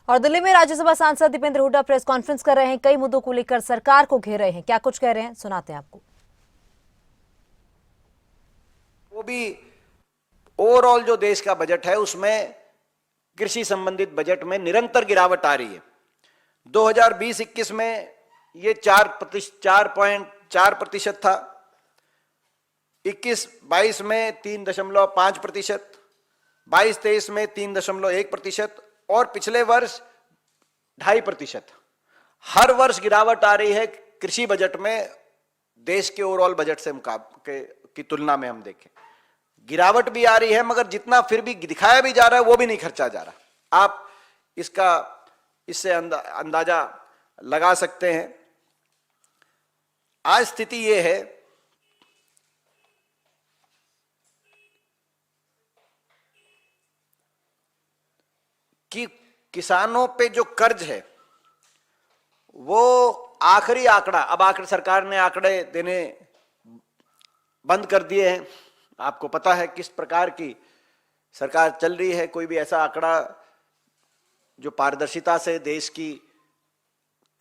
और दिल्ली में राज्यसभा सांसद दीपेंद्र हुड्डा प्रेस कॉन्फ्रेंस कर रहे हैं। कई मुद्दों को लेकर सरकार को घेर रहे हैं। क्या कुछ कह रहे हैं, सुनाते हैं आपको। वो भी ओवरऑल जो देश का बजट है उसमें कृषि संबंधित बजट में निरंतर गिरावट आ रही है। 2020-21 में ये 4.4% था, 21-22 में 3.5%, 22-23 में 3.1% और पिछले वर्ष 2.5%। हर वर्ष गिरावट आ रही है कृषि बजट में। देश के ओवरऑल बजट से मुकाबले की तुलना में हम देखें, गिरावट भी आ रही है, मगर जितना फिर भी दिखाया भी जा रहा है वो भी नहीं खर्चा जा रहा। आप इससे अंदाजा लगा सकते हैं। आज स्थिति ये है कि किसानों पे जो कर्ज है वो आखिरी आंकड़ा, अब आखिर सरकार ने आंकड़े देने बंद कर दिए हैं। आपको पता है किस प्रकार की सरकार चल रही है। कोई भी ऐसा आंकड़ा जो पारदर्शिता से देश की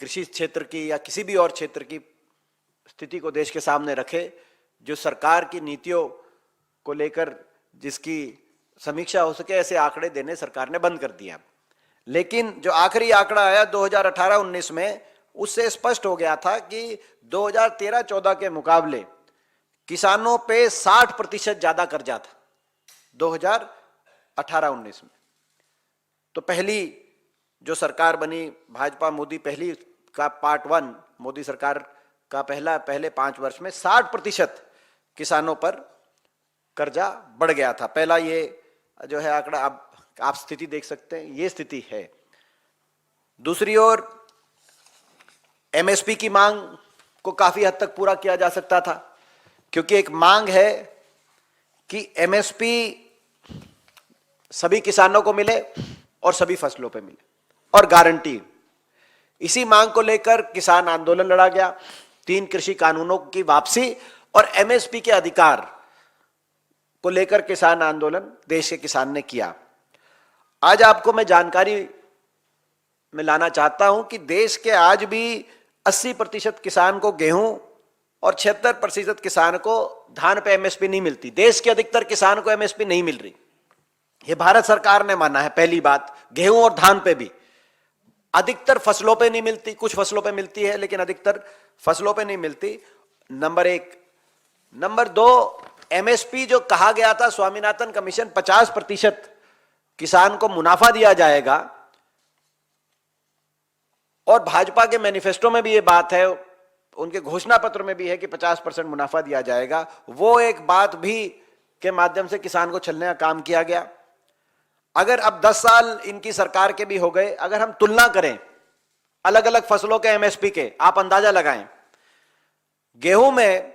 कृषि क्षेत्र की या किसी भी और क्षेत्र की स्थिति को देश के सामने रखे, जो सरकार की नीतियों को लेकर जिसकी समीक्षा हो सके, ऐसे आंकड़े देने सरकार ने बंद कर दिया। लेकिन जो आखिरी आंकड़ा आया 2018-19 में, उससे स्पष्ट हो गया था कि 2013-14 के मुकाबले किसानों पे 60% ज्यादा कर्जा था 2018-19 में। तो पहली जो सरकार बनी भाजपा मोदी, पहली का पार्ट 1 मोदी सरकार का पहले 5 वर्ष में 60% किसानों पर कर्जा बढ़ गया था। पहला ये जो है आंकड़ा, अब आप स्थिति देख सकते हैं, ये स्थिति है। दूसरी ओर एमएसपी की मांग को काफी हद तक पूरा किया जा सकता था, क्योंकि एक मांग है कि एमएसपी सभी किसानों को मिले और सभी फसलों पे मिले और गारंटी। इसी मांग को लेकर किसान आंदोलन लड़ा गया। 3 कृषि कानूनों की वापसी और एमएसपी के अधिकार को लेकर किसान आंदोलन देश के किसान ने किया। आज आपको मैं जानकारी में लाना चाहता हूं कि देश के आज भी 80% किसान को गेहूं और 76% किसान को धान पे एमएसपी नहीं मिलती। देश के अधिकतर किसान को एमएसपी नहीं मिल रही। यह भारत सरकार ने माना है। पहली बात, गेहूं और धान पे भी, अधिकतर फसलों पे नहीं मिलती, कुछ फसलों पे मिलती है लेकिन अधिकतर फसलों पे नहीं मिलती, नंबर 1। नंबर 2, एमएसपी जो कहा गया था स्वामीनाथन कमीशन, 50% किसान को मुनाफा दिया जाएगा, और भाजपा के मैनिफेस्टो में भी ये बात है, उनके घोषणा पत्र में भी है कि 50% मुनाफा दिया जाएगा। वो एक बात भी के माध्यम से किसान को छलने का काम किया गया। अगर अब 10 साल इनकी सरकार के भी हो गए, अगर हम तुलना करें अलग अलग फसलों के एमएसपी के, आप अंदाजा लगाएं। गेहूं में